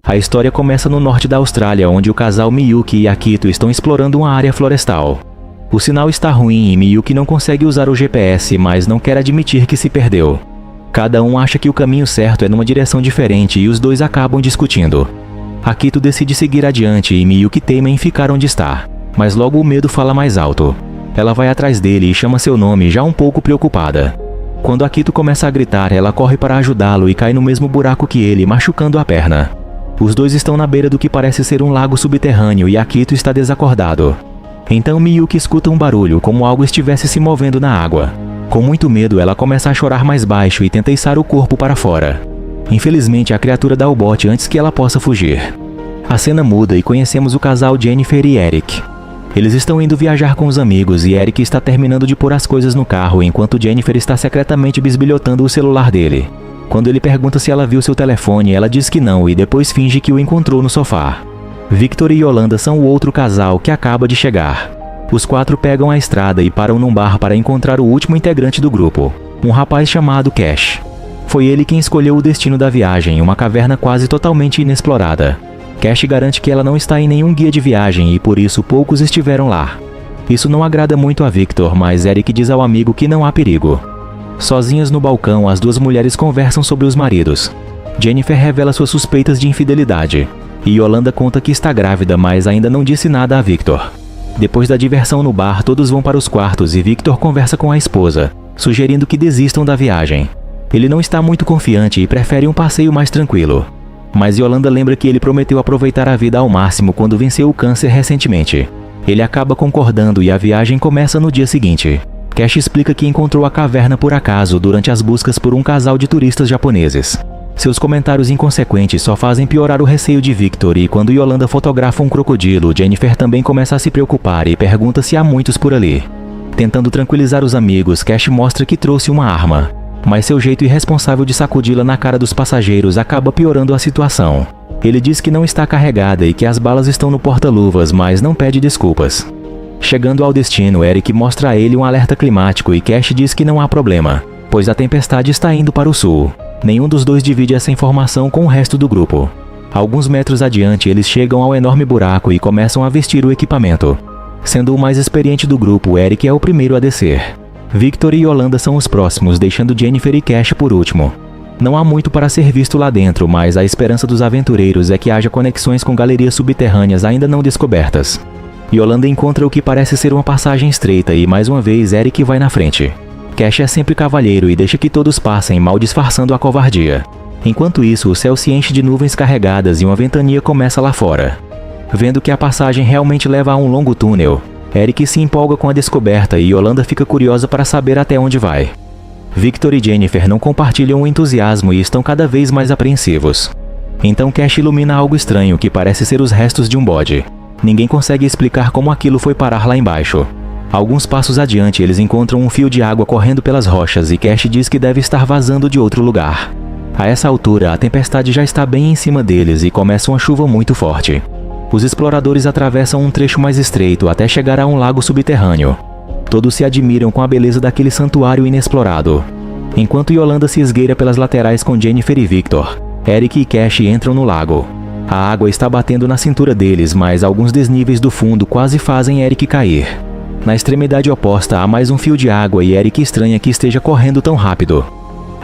A história começa no norte da Austrália, onde o casal Miyuki e Akito estão explorando uma área florestal. O sinal está ruim e Miyuki não consegue usar o GPS, mas não quer admitir que se perdeu. Cada um acha que o caminho certo é numa direção diferente e os dois acabam discutindo. Akito decide seguir adiante e Miyuki teima em ficar onde está, mas logo o medo fala mais alto. Ela vai atrás dele e chama seu nome, já um pouco preocupada. Quando Akito começa a gritar, ela corre para ajudá-lo e cai no mesmo buraco que ele, machucando a perna. Os dois estão na beira do que parece ser um lago subterrâneo e Akito está desacordado. Então Miyuki escuta um barulho, como algo estivesse se movendo na água. Com muito medo, ela começa a chorar mais baixo e tenta içar o corpo para fora. Infelizmente, a criatura dá o bote antes que ela possa fugir. A cena muda e conhecemos o casal Jennifer e Eric. Eles estão indo viajar com os amigos e Eric está terminando de pôr as coisas no carro, enquanto Jennifer está secretamente bisbilhotando o celular dele. Quando ele pergunta se ela viu seu telefone, ela diz que não e depois finge que o encontrou no sofá. Victor e Yolanda são o outro casal que acaba de chegar. Os quatro pegam a estrada e param num bar para encontrar o último integrante do grupo, um rapaz chamado Cash. Foi ele quem escolheu o destino da viagem, uma caverna quase totalmente inexplorada. Cash garante que ela não está em nenhum guia de viagem e por isso poucos estiveram lá. Isso não agrada muito a Victor, mas Eric diz ao amigo que não há perigo. Sozinhas no balcão, as duas mulheres conversam sobre os maridos. Jennifer revela suas suspeitas de infidelidade, e Yolanda conta que está grávida, mas ainda não disse nada a Victor. Depois da diversão no bar, todos vão para os quartos e Victor conversa com a esposa, sugerindo que desistam da viagem. Ele não está muito confiante e prefere um passeio mais tranquilo. Mas Yolanda lembra que ele prometeu aproveitar a vida ao máximo quando venceu o câncer recentemente. Ele acaba concordando e a viagem começa no dia seguinte. Cash explica que encontrou a caverna por acaso durante as buscas por um casal de turistas japoneses. Seus comentários inconsequentes só fazem piorar o receio de Victor e quando Yolanda fotografa um crocodilo, Jennifer também começa a se preocupar e pergunta se há muitos por ali. Tentando tranquilizar os amigos, Cash mostra que trouxe uma arma, mas seu jeito irresponsável de sacudi-la na cara dos passageiros acaba piorando a situação. Ele diz que não está carregada e que as balas estão no porta-luvas, mas não pede desculpas. Chegando ao destino, Eric mostra a ele um alerta climático e Cash diz que não há problema, pois a tempestade está indo para o sul. Nenhum dos dois divide essa informação com o resto do grupo. Alguns metros adiante, eles chegam ao enorme buraco e começam a vestir o equipamento. Sendo o mais experiente do grupo, Eric é o primeiro a descer. Victor e Yolanda são os próximos, deixando Jennifer e Cash por último. Não há muito para ser visto lá dentro, mas a esperança dos aventureiros é que haja conexões com galerias subterrâneas ainda não descobertas. Yolanda encontra o que parece ser uma passagem estreita e mais uma vez Eric vai na frente. Cash é sempre cavalheiro e deixa que todos passem, mal disfarçando a covardia. Enquanto isso, o céu se enche de nuvens carregadas e uma ventania começa lá fora. Vendo que a passagem realmente leva a um longo túnel, Eric se empolga com a descoberta e Yolanda fica curiosa para saber até onde vai. Victor e Jennifer não compartilham o entusiasmo e estão cada vez mais apreensivos. Então Cash ilumina algo estranho que parece ser os restos de um bode. Ninguém consegue explicar como aquilo foi parar lá embaixo. Alguns passos adiante, eles encontram um fio de água correndo pelas rochas e Cash diz que deve estar vazando de outro lugar. A essa altura, a tempestade já está bem em cima deles e começa uma chuva muito forte. Os exploradores atravessam um trecho mais estreito até chegar a um lago subterrâneo. Todos se admiram com a beleza daquele santuário inexplorado. Enquanto Yolanda se esgueira pelas laterais com Jennifer e Victor, Eric e Cash entram no lago. A água está batendo na cintura deles, mas alguns desníveis do fundo quase fazem Eric cair. Na extremidade oposta há mais um fio de água e Eric estranha que esteja correndo tão rápido.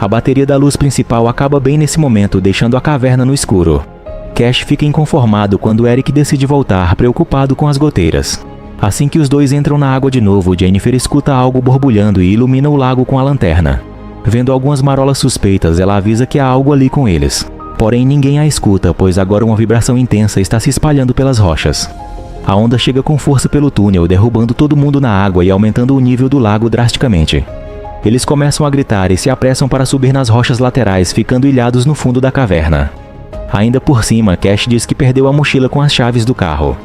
A bateria da luz principal acaba bem nesse momento, deixando a caverna no escuro. Cash fica inconformado quando Eric decide voltar, preocupado com as goteiras. Assim que os dois entram na água de novo, Jennifer escuta algo borbulhando e ilumina o lago com a lanterna. Vendo algumas marolas suspeitas, ela avisa que há algo ali com eles. Porém, ninguém a escuta, pois agora uma vibração intensa está se espalhando pelas rochas. A onda chega com força pelo túnel, derrubando todo mundo na água e aumentando o nível do lago drasticamente. Eles começam a gritar e se apressam para subir nas rochas laterais, ficando ilhados no fundo da caverna. Ainda por cima, Cash diz que perdeu a mochila com as chaves do carro.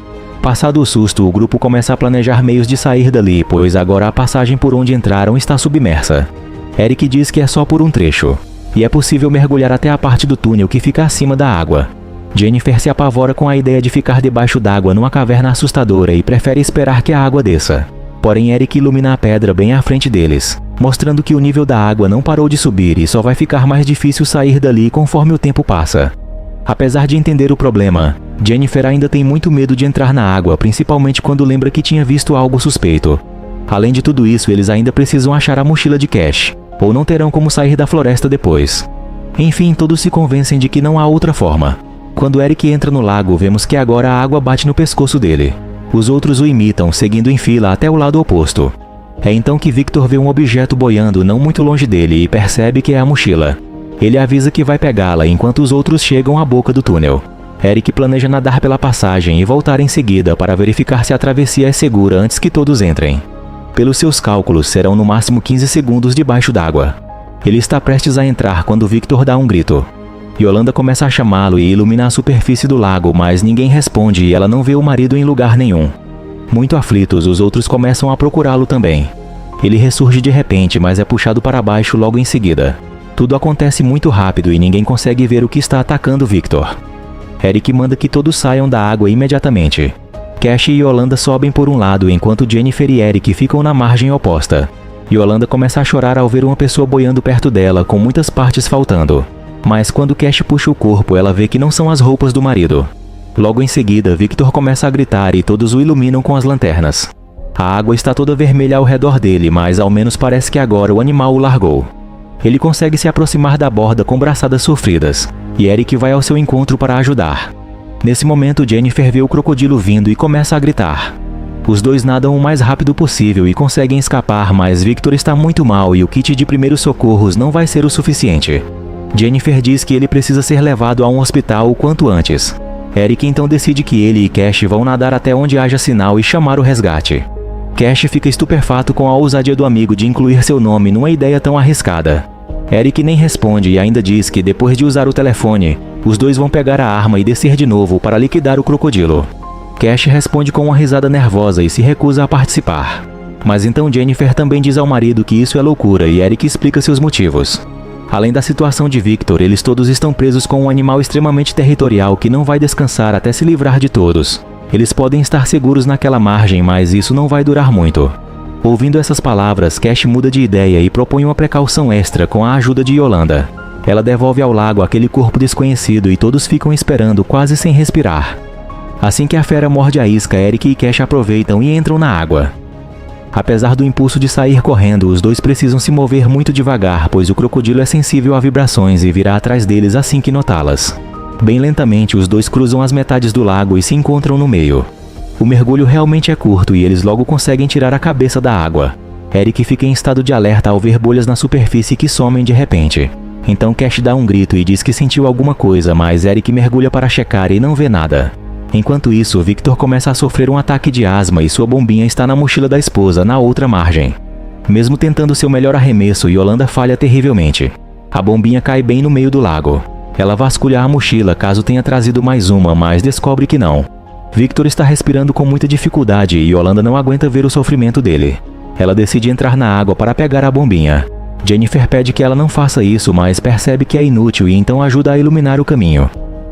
Passado o susto, o grupo começa a planejar meios de sair dali, pois agora a passagem por onde entraram está submersa. Eric diz que é só por um trecho, e é possível mergulhar até a parte do túnel que fica acima da água. Jennifer se apavora com a ideia de ficar debaixo d'água numa caverna assustadora e prefere esperar que a água desça. Porém, Eric ilumina a pedra bem à frente deles, mostrando que o nível da água não parou de subir e só vai ficar mais difícil sair dali conforme o tempo passa. Apesar de entender o problema, Jennifer ainda tem muito medo de entrar na água, principalmente quando lembra que tinha visto algo suspeito. Além de tudo isso, eles ainda precisam achar a mochila de Cash, ou não terão como sair da floresta depois. Enfim, todos se convencem de que não há outra forma. Quando Eric entra no lago, vemos que agora a água bate no pescoço dele. Os outros o imitam, seguindo em fila até o lado oposto. É então que Victor vê um objeto boiando não muito longe dele e percebe que é a mochila. Ele avisa que vai pegá-la enquanto os outros chegam à boca do túnel. Eric planeja nadar pela passagem e voltar em seguida para verificar se a travessia é segura antes que todos entrem. Pelos seus cálculos, serão no máximo 15 segundos debaixo d'água. Ele está prestes a entrar quando Victor dá um grito. Yolanda começa a chamá-lo e ilumina a superfície do lago, mas ninguém responde e ela não vê o marido em lugar nenhum. Muito aflitos, os outros começam a procurá-lo também. Ele ressurge de repente, mas é puxado para baixo logo em seguida. Tudo acontece muito rápido e ninguém consegue ver o que está atacando Victor. Eric manda que todos saiam da água imediatamente. Cash e Yolanda sobem por um lado, enquanto Jennifer e Eric ficam na margem oposta. Yolanda começa a chorar ao ver uma pessoa boiando perto dela, com muitas partes faltando. Mas quando Cash puxa o corpo, ela vê que não são as roupas do marido. Logo em seguida, Victor começa a gritar e todos o iluminam com as lanternas. A água está toda vermelha ao redor dele, mas ao menos parece que agora o animal o largou. Ele consegue se aproximar da borda com braçadas sofridas, e Eric vai ao seu encontro para ajudar. Nesse momento, Jennifer vê o crocodilo vindo e começa a gritar. Os dois nadam o mais rápido possível e conseguem escapar, mas Victor está muito mal e o kit de primeiros socorros não vai ser o suficiente. Jennifer diz que ele precisa ser levado a um hospital o quanto antes. Eric então decide que ele e Cash vão nadar até onde haja sinal e chamar o resgate. Cash fica estupefato com a ousadia do amigo de incluir seu nome numa ideia tão arriscada. Eric nem responde e ainda diz que depois de usar o telefone, os dois vão pegar a arma e descer de novo para liquidar o crocodilo. Cash responde com uma risada nervosa e se recusa a participar. Mas então Jennifer também diz ao marido que isso é loucura e Eric explica seus motivos. Além da situação de Victor, eles todos estão presos com um animal extremamente territorial que não vai descansar até se livrar de todos. Eles podem estar seguros naquela margem, mas isso não vai durar muito. Ouvindo essas palavras, Cash muda de ideia e propõe uma precaução extra com a ajuda de Yolanda. Ela devolve ao lago aquele corpo desconhecido e todos ficam esperando quase sem respirar. Assim que a fera morde a isca, Eric e Cash aproveitam e entram na água. Apesar do impulso de sair correndo, os dois precisam se mover muito devagar, pois o crocodilo é sensível a vibrações e virá atrás deles assim que notá-las. Bem lentamente, os dois cruzam as metades do lago e se encontram no meio. O mergulho realmente é curto e eles logo conseguem tirar a cabeça da água. Eric fica em estado de alerta ao ver bolhas na superfície que somem de repente. Então Cash dá um grito e diz que sentiu alguma coisa, mas Eric mergulha para checar e não vê nada. Enquanto isso, Victor começa a sofrer um ataque de asma e sua bombinha está na mochila da esposa, na outra margem. Mesmo tentando seu melhor arremesso, Yolanda falha terrivelmente. A bombinha cai bem no meio do lago. Ela vasculha a mochila caso tenha trazido mais uma, mas descobre que não. Victor está respirando com muita dificuldade e Yolanda não aguenta ver o sofrimento dele. Ela decide entrar na água para pegar a bombinha. Jennifer pede que ela não faça isso, mas percebe que é inútil e então ajuda a iluminar o caminho.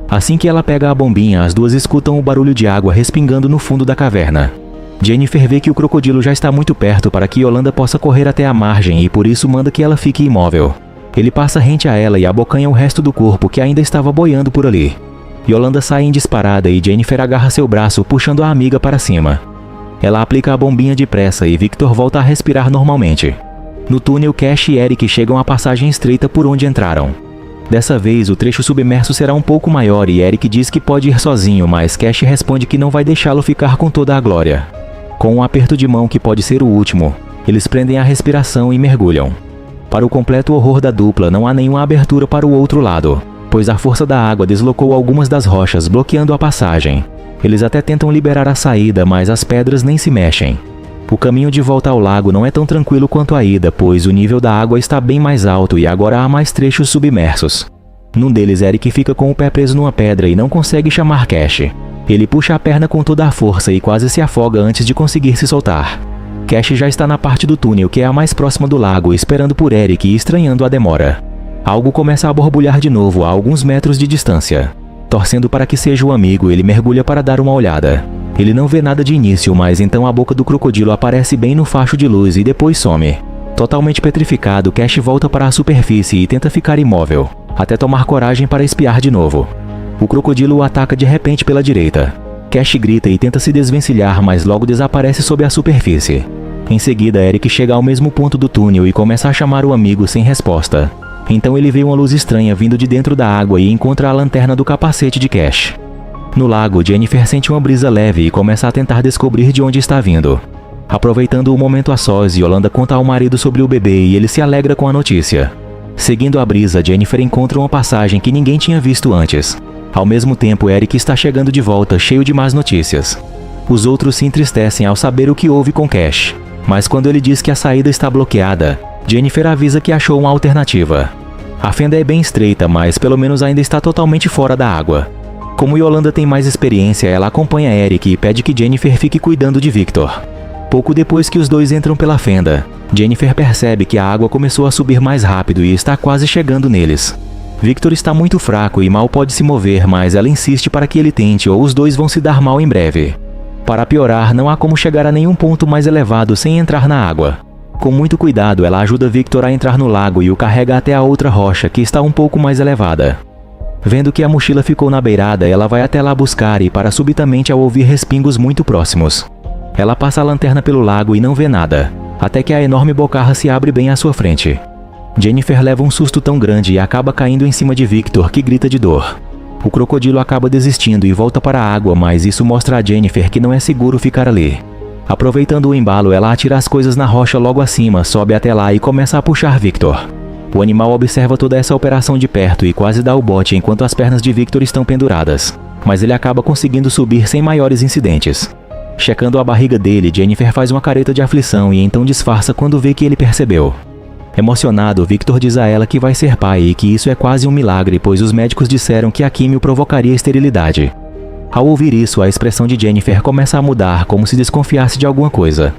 Assim que ela pega a bombinha, as duas escutam o barulho de água respingando no fundo da caverna. Jennifer vê que o crocodilo já está muito perto para que Yolanda possa correr até a margem e por isso manda que ela fique imóvel. Ele passa rente a ela e abocanha o resto do corpo que ainda estava boiando por ali. Yolanda sai em disparada e Jennifer agarra seu braço puxando a amiga para cima. Ela aplica a bombinha depressa e Victor volta a respirar normalmente. No túnel, Cash e Eric chegam à passagem estreita por onde entraram. Dessa vez, o trecho submerso será um pouco maior e Eric diz que pode ir sozinho, mas Cash responde que não vai deixá-lo ficar com toda a glória. Com um aperto de mão que pode ser o último, eles prendem a respiração e mergulham. Para o completo horror da dupla, não há nenhuma abertura para o outro lado, pois a força da água deslocou algumas das rochas, bloqueando a passagem. Eles até tentam liberar a saída, mas as pedras nem se mexem. O caminho de volta ao lago não é tão tranquilo quanto a ida, pois o nível da água está bem mais alto e agora há mais trechos submersos. Num deles, Eric fica com o pé preso numa pedra e não consegue chamar Cash. Ele puxa a perna com toda a força e quase se afoga antes de conseguir se soltar. Cash já está na parte do túnel que é a mais próxima do lago, esperando por Eric e estranhando a demora. Algo começa a borbulhar de novo a alguns metros de distância. Torcendo para que seja o amigo, ele mergulha para dar uma olhada. Ele não vê nada de início, mas então a boca do crocodilo aparece bem no facho de luz e depois some. Totalmente petrificado, Cash volta para a superfície e tenta ficar imóvel, até tomar coragem para espiar de novo. O crocodilo o ataca de repente pela direita. Cash grita e tenta se desvencilhar, mas logo desaparece sob a superfície. Em seguida, Eric chega ao mesmo ponto do túnel e começa a chamar o amigo sem resposta. Então ele vê uma luz estranha vindo de dentro da água e encontra a lanterna do capacete de Cash. No lago, Jennifer sente uma brisa leve e começa a tentar descobrir de onde está vindo. Aproveitando o momento a sós, Yolanda conta ao marido sobre o bebê e ele se alegra com a notícia. Seguindo a brisa, Jennifer encontra uma passagem que ninguém tinha visto antes. Ao mesmo tempo, Eric está chegando de volta, cheio de más notícias. Os outros se entristecem ao saber o que houve com Cash. Mas quando ele diz que a saída está bloqueada, Jennifer avisa que achou uma alternativa. A fenda é bem estreita, mas pelo menos ainda está totalmente fora da água. Como Yolanda tem mais experiência, ela acompanha Eric e pede que Jennifer fique cuidando de Victor. Pouco depois que os dois entram pela fenda, Jennifer percebe que a água começou a subir mais rápido e está quase chegando neles. Victor está muito fraco e mal pode se mover, mas ela insiste para que ele tente ou os dois vão se dar mal em breve. Para piorar, não há como chegar a nenhum ponto mais elevado sem entrar na água. Com muito cuidado, ela ajuda Victor a entrar no lago e o carrega até a outra rocha, que está um pouco mais elevada. Vendo que a mochila ficou na beirada, ela vai até lá buscar e para subitamente ao ouvir respingos muito próximos. Ela passa a lanterna pelo lago e não vê nada, até que a enorme bocarra se abre bem à sua frente. Jennifer leva um susto tão grande e acaba caindo em cima de Victor, que grita de dor. O crocodilo acaba desistindo e volta para a água, mas isso mostra a Jennifer que não é seguro ficar ali. Aproveitando o embalo, ela atira as coisas na rocha logo acima, sobe até lá e começa a puxar Victor. O animal observa toda essa operação de perto e quase dá o bote enquanto as pernas de Victor estão penduradas, mas ele acaba conseguindo subir sem maiores incidentes. Checando a barriga dele, Jennifer faz uma careta de aflição e então disfarça quando vê que ele percebeu. Emocionado, Victor diz a ela que vai ser pai e que isso é quase um milagre, pois os médicos disseram que a químio provocaria esterilidade. Ao ouvir isso, a expressão de Jennifer começa a mudar, como se desconfiasse de alguma coisa.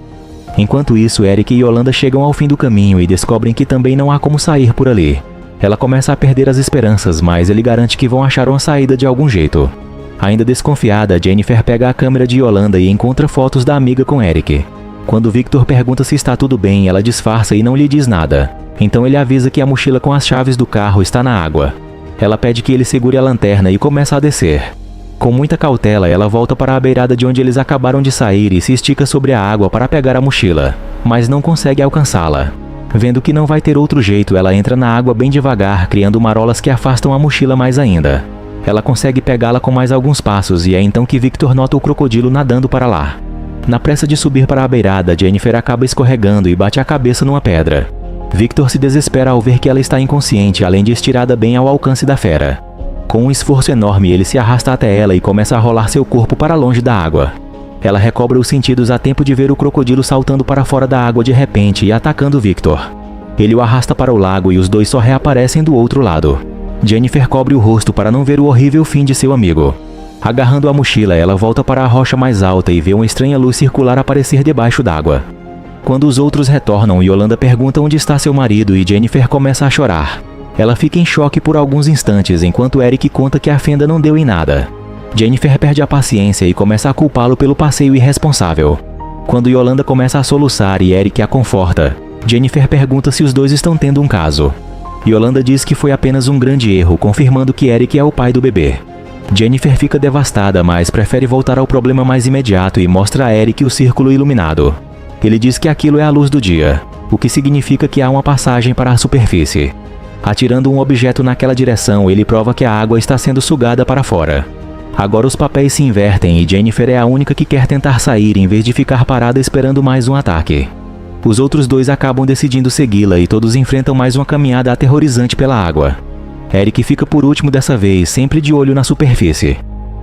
Enquanto isso, Eric e Yolanda chegam ao fim do caminho e descobrem que também não há como sair por ali. Ela começa a perder as esperanças, mas ele garante que vão achar uma saída de algum jeito. Ainda desconfiada, Jennifer pega a câmera de Yolanda e encontra fotos da amiga com Eric. Quando Victor pergunta se está tudo bem, ela disfarça e não lhe diz nada. Então ele avisa que a mochila com as chaves do carro está na água. Ela pede que ele segure a lanterna e começa a descer. Com muita cautela, ela volta para a beirada de onde eles acabaram de sair e se estica sobre a água para pegar a mochila, mas não consegue alcançá-la. Vendo que não vai ter outro jeito, ela entra na água bem devagar, criando marolas que afastam a mochila mais ainda. Ela consegue pegá-la com mais alguns passos e é então que Victor nota o crocodilo nadando para lá. Na pressa de subir para a beirada, Jennifer acaba escorregando e bate a cabeça numa pedra. Victor se desespera ao ver que ela está inconsciente, além de estirada bem ao alcance da fera. Com um esforço enorme, ele se arrasta até ela e começa a rolar seu corpo para longe da água. Ela recobra os sentidos a tempo de ver o crocodilo saltando para fora da água de repente e atacando Victor. Ele o arrasta para o lago e os dois só reaparecem do outro lado. Jennifer cobre o rosto para não ver o horrível fim de seu amigo. Agarrando a mochila, ela volta para a rocha mais alta e vê uma estranha luz circular aparecer debaixo d'água. Quando os outros retornam, Yolanda pergunta onde está seu marido e Jennifer começa a chorar. Ela fica em choque por alguns instantes, enquanto Eric conta que a fenda não deu em nada. Jennifer perde a paciência e começa a culpá-lo pelo passeio irresponsável. Quando Yolanda começa a soluçar e Eric a conforta, Jennifer pergunta se os dois estão tendo um caso. Yolanda diz que foi apenas um grande erro, confirmando que Eric é o pai do bebê. Jennifer fica devastada, mas prefere voltar ao problema mais imediato e mostra a Eric o círculo iluminado. Ele diz que aquilo é a luz do dia, o que significa que há uma passagem para a superfície. Atirando um objeto naquela direção, ele prova que a água está sendo sugada para fora. Agora os papéis se invertem e Jennifer é a única que quer tentar sair em vez de ficar parada esperando mais um ataque. Os outros dois acabam decidindo segui-la e todos enfrentam mais uma caminhada aterrorizante pela água. Eric fica por último dessa vez, sempre de olho na superfície.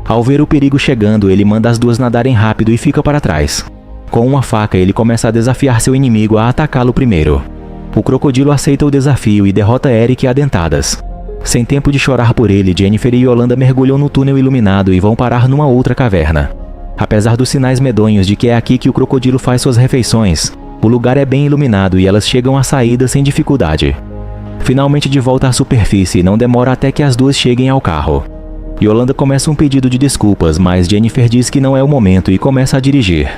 Ao ver o perigo chegando, ele manda as duas nadarem rápido e fica para trás. Com uma faca, ele começa a desafiar seu inimigo a atacá-lo primeiro. O crocodilo aceita o desafio e derrota Eric a dentadas. Sem tempo de chorar por ele, Jennifer e Yolanda mergulham no túnel iluminado e vão parar numa outra caverna. Apesar dos sinais medonhos de que é aqui que o crocodilo faz suas refeições, o lugar é bem iluminado e elas chegam à saída sem dificuldade. Finalmente de volta à superfície, não demora até que as duas cheguem ao carro. Yolanda começa um pedido de desculpas, mas Jennifer diz que não é o momento e começa a dirigir.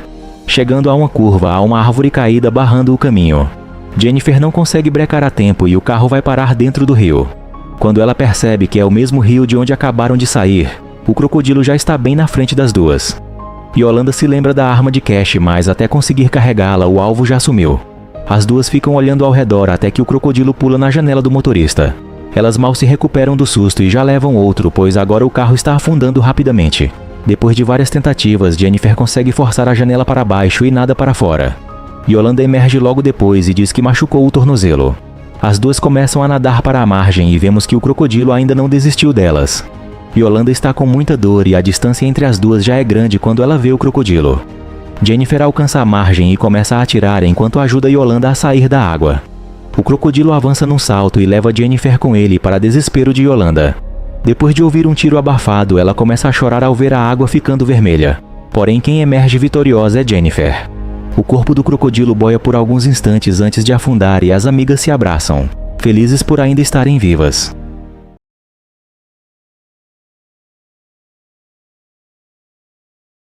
Chegando a uma curva, há uma árvore caída barrando o caminho. Jennifer não consegue brecar a tempo e o carro vai parar dentro do rio. Quando ela percebe que é o mesmo rio de onde acabaram de sair, o crocodilo já está bem na frente das duas. Yolanda se lembra da arma de Cash, mas até conseguir carregá-la, o alvo já sumiu. As duas ficam olhando ao redor até que o crocodilo pula na janela do motorista. Elas mal se recuperam do susto e já levam outro, pois agora o carro está afundando rapidamente. Depois de várias tentativas, Jennifer consegue forçar a janela para baixo e nada para fora. Yolanda emerge logo depois e diz que machucou o tornozelo. As duas começam a nadar para a margem e vemos que o crocodilo ainda não desistiu delas. Yolanda está com muita dor e a distância entre as duas já é grande quando ela vê o crocodilo. Jennifer alcança a margem e começa a atirar enquanto ajuda Yolanda a sair da água. O crocodilo avança num salto e leva Jennifer com ele, para desespero de Yolanda. Depois de ouvir um tiro abafado, ela começa a chorar ao ver a água ficando vermelha. Porém, quem emerge vitoriosa é Jennifer. O corpo do crocodilo boia por alguns instantes antes de afundar e as amigas se abraçam, felizes por ainda estarem vivas.